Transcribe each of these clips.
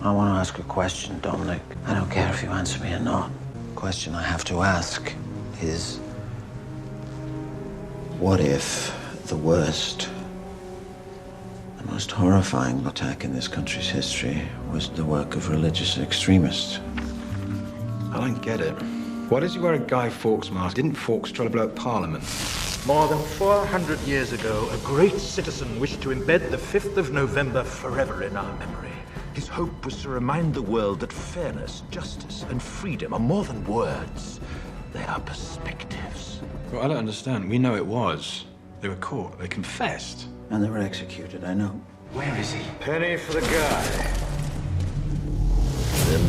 I want to ask a question, Dominic. I don't care if you answer me or not. The question I have to ask is, what if the worst, the most horrifying attack in this country's history was the work of religious extremists? I don't get it. Why does he wear a Guy Fawkes mask? Didn't Fawkes try to blow up Parliament? More than 400 years ago, a great citizen wished to embed the 5th of November forever in our memory. His hope was to remind the world that fairness, justice, and freedom are more than words. They are perspectives. Well, I don't understand. We know it was. They were caught. They confessed. And they were executed, I know. Where is he? Penny for the guy.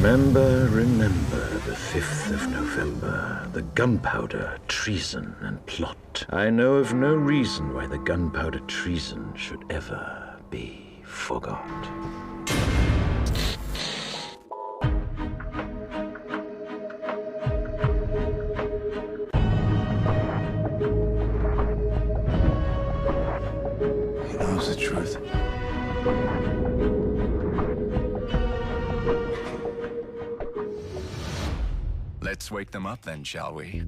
Remember the 5th of November, the gunpowder, treason, and plot. I know of no reason why the gunpowder treason should ever be forgot. He knows the truth. Let's wake them up then, shall we?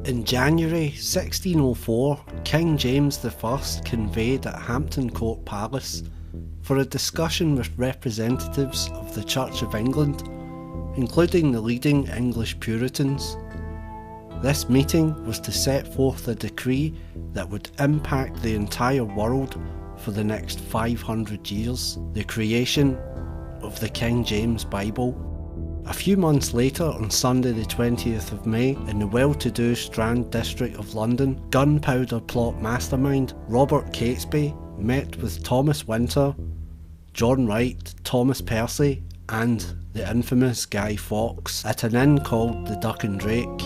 In January 1604, King James I convened at Hampton Court Palace for a discussion with representatives of the Church of England, including the leading English Puritans. This meeting was to set forth a decree that would impact the entire world for the next 500 years, the creation of the King James Bible. A few months later, on Sunday the 20th of May, in the well-to-do Strand district of London, Gunpowder plot mastermind Robert Catesby met with Thomas Winter, John Wright, Thomas Percy and the infamous Guy Fawkes at an inn called the Duck and Drake.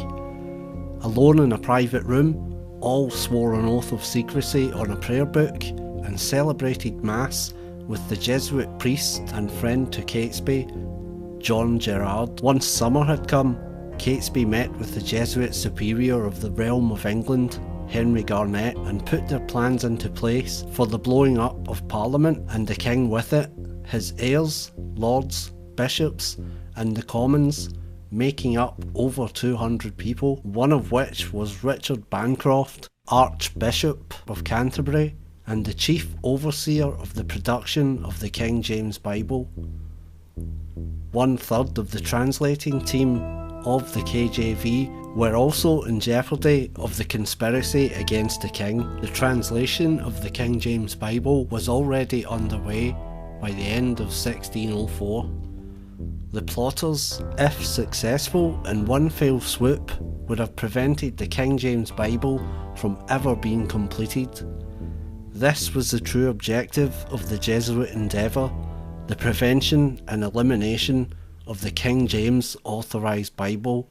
Alone in a private room, all swore an oath of secrecy on a prayer book and celebrated Mass with the Jesuit priest and friend to Catesby, John Gerard. Once summer had come, Catesby met with the Jesuit superior of the realm of England, Henry Garnet, and put their plans into place for the blowing up of Parliament and the King with it, his heirs, lords, bishops, and the commons, making up over 200 people, one of which was Richard Bancroft, Archbishop of Canterbury, and the chief overseer of the production of the King James Bible. 1/3 of the translating team of the KJV were also in jeopardy of the conspiracy against the king. The translation of the King James Bible was already underway by the end of 1604. The plotters, if successful, in one fell swoop would have prevented the King James Bible from ever being completed. This was the true objective of the Jesuit endeavour, the prevention and elimination of the King James Authorised Bible.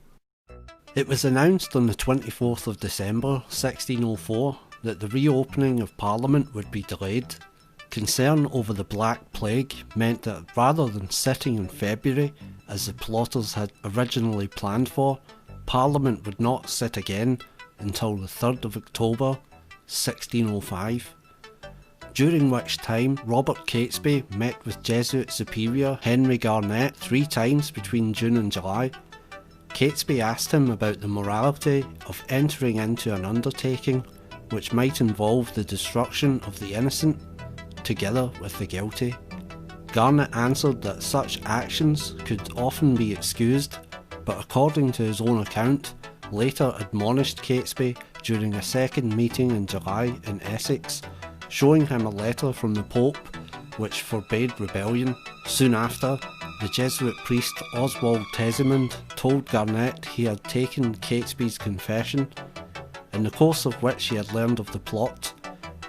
It was announced on the 24th of December 1604 that the reopening of Parliament would be delayed. Concern over the Black Plague meant that rather than sitting in February, as the plotters had originally planned for, Parliament would not sit again until the 3rd of October 1605. During which time Robert Catesby met with Jesuit Superior Henry Garnet 3 times between June and July. Catesby asked him about the morality of entering into an undertaking which might involve the destruction of the innocent, together with the guilty. Garnet answered that such actions could often be excused, but according to his own account, later admonished Catesby during a second meeting in July in Essex, showing him a letter from the Pope which forbade rebellion. Soon after, the Jesuit priest Oswald Tesimond told Garnet he had taken Catesby's confession, in the course of which he had learned of the plot.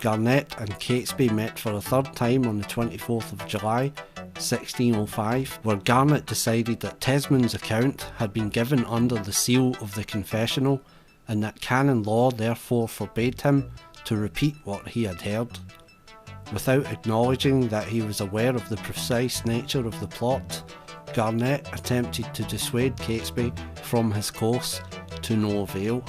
Garnet and Catesby met for a third time on the 24th of July 1605, where Garnet decided that Tesmond's account had been given under the seal of the confessional, and that canon law therefore forbade him to repeat what he had heard. Without acknowledging that he was aware of the precise nature of the plot, Garnet attempted to dissuade Catesby from his course, to no avail.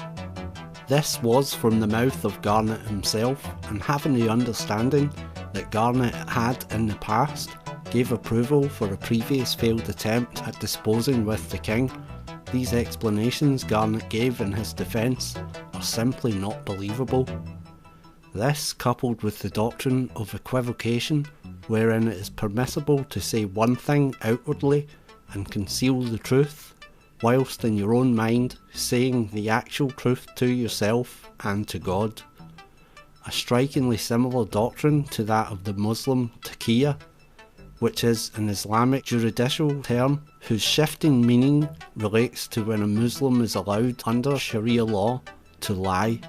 This was from the mouth of Garnet himself, and having the understanding that Garnet had in the past gave approval for a previous failed attempt at disposing with the king, these explanations Garnet gave in his defence are simply not believable. This, coupled with the doctrine of equivocation, wherein it is permissible to say one thing outwardly and conceal the truth, whilst in your own mind saying the actual truth to yourself and to God. A strikingly similar doctrine to that of the Muslim taqiyya, which is an Islamic juridical term whose shifting meaning relates to when a Muslim is allowed under Sharia law to lie.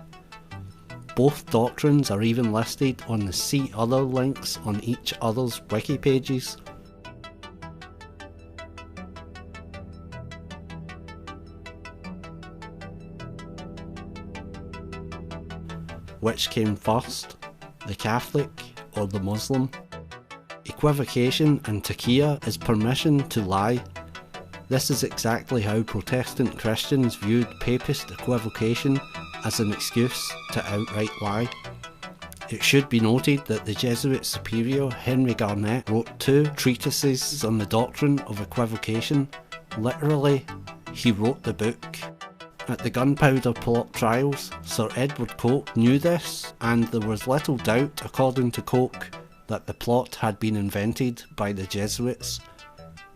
Both doctrines are even listed on the See Other links on each other's wiki pages. Which came first, the Catholic or the Muslim? Equivocation and taqiyya is permission to lie. This is exactly how Protestant Christians viewed papist equivocation as an excuse to outright lie. It should be noted that the Jesuit superior Henry Garnet wrote 2 treatises on the doctrine of equivocation. Literally, he wrote the book. At the Gunpowder plot trials, Sir Edward Coke knew this, and there was little doubt, according to Coke, that the plot had been invented by the Jesuits.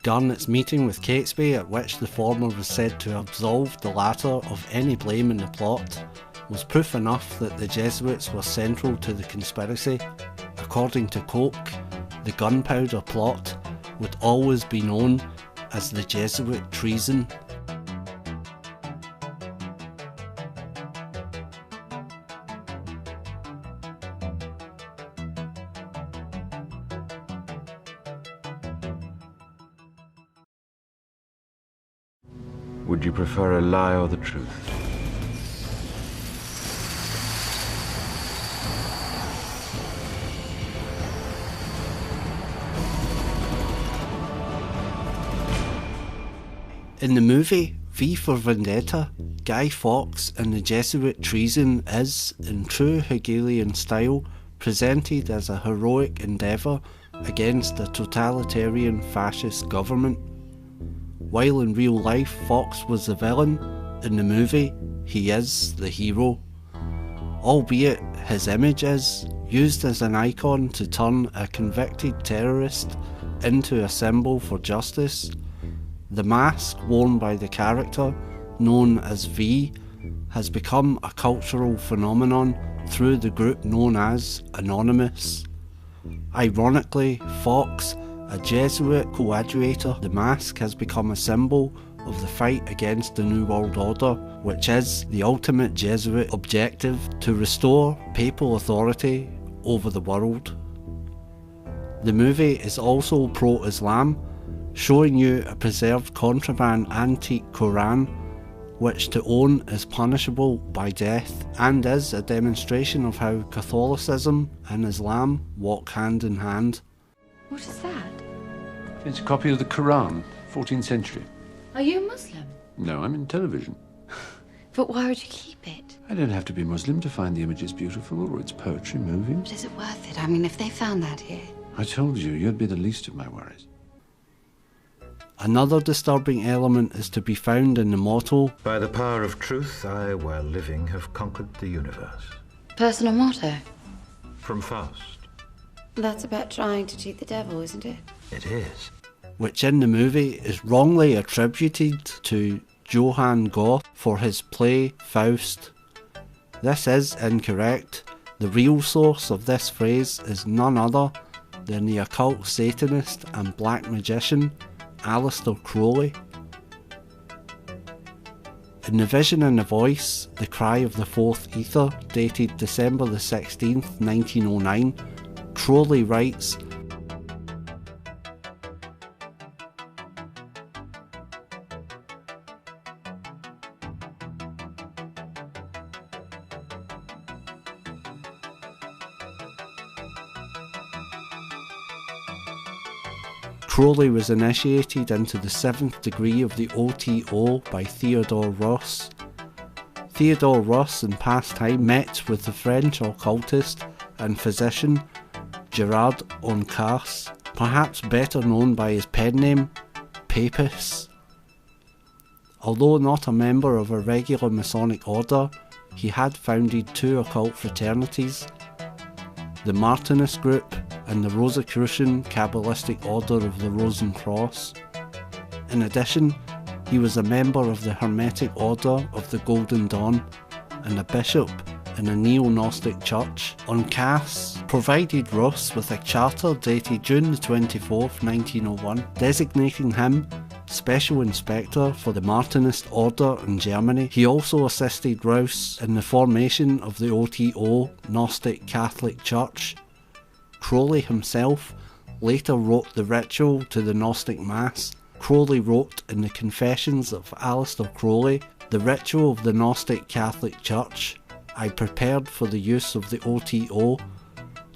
Garnet's meeting with Catesby, at which the former was said to absolve the latter of any blame in the plot, was proof enough that the Jesuits were central to the conspiracy. According to Coke, the Gunpowder plot would always be known as the Jesuit treason. Would you prefer a lie or the truth? In the movie V for Vendetta, Guy Fawkes and the Jesuit treason is, in true Hegelian style, presented as a heroic endeavour against a totalitarian fascist government. While in real life Fawkes was the villain, in the movie he is the hero. Albeit his image is used as an icon to turn a convicted terrorist into a symbol for justice. The mask worn by the character, known as V, has become a cultural phenomenon through the group known as Anonymous. Ironically, Fawkes, a Jesuit coadjutor, the mask has become a symbol of the fight against the New World Order, which is the ultimate Jesuit objective to restore papal authority over the world. The movie is also pro-Islam, showing you a preserved contraband antique Quran, which to own is punishable by death, and is a demonstration of how Catholicism and Islam walk hand in hand. What is that? It's a copy of the Quran, 14th century. Are you a Muslim? No, I'm in television. But why would you keep it? I don't have to be Muslim to find the images beautiful, or its poetry moving. But is it worth it? I mean, if they found that here. I told you, you'd be the least of my worries. Another disturbing element is to be found in the motto, By the power of truth, I, while living, have conquered the universe. Personal motto? From Faust. That's about trying to cheat the devil, isn't it? It is. which in the movie is wrongly attributed to Johann Goethe for his play Faust. This is incorrect. The real source of this phrase is none other than the occult Satanist and black magician Aleister Crowley. In The Vision and the Voice, The Cry of the Fourth Ether, dated December the 16th, 1909, Crowley writes, Crowley was initiated into the 7th degree of the OTO by Theodore Ross. Theodore Ross in past time met with the French occultist and physician Gerard Oncas, perhaps better known by his pen name, Papus. Although not a member of a regular Masonic order, he had founded 2 occult fraternities, the Martinist group and the Rosicrucian Kabbalistic Order of the Rose and Cross. In addition, he was a member of the Hermetic Order of the Golden Dawn and a bishop in a neo-Gnostic church. Oncas provided Ross with a charter dated June the 24th, 1901, designating him Special Inspector for the Martinist Order in Germany. He also assisted Ross in the formation of the OTO Gnostic Catholic Church. Crowley himself later wrote the ritual to the Gnostic Mass. Crowley wrote in the Confessions of Aleister Crowley, the ritual of the Gnostic Catholic Church, I prepared for the use of the OTO,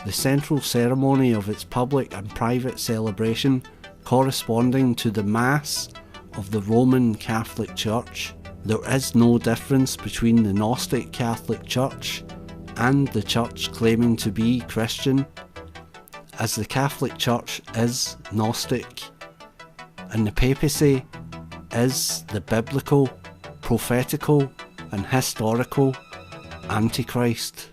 the central ceremony of its public and private celebration corresponding to the Mass of the Roman Catholic Church. There is no difference between the Gnostic Catholic Church and the church claiming to be Christian, as the Catholic Church is Gnostic, and the papacy is the biblical, prophetical and historical Antichrist.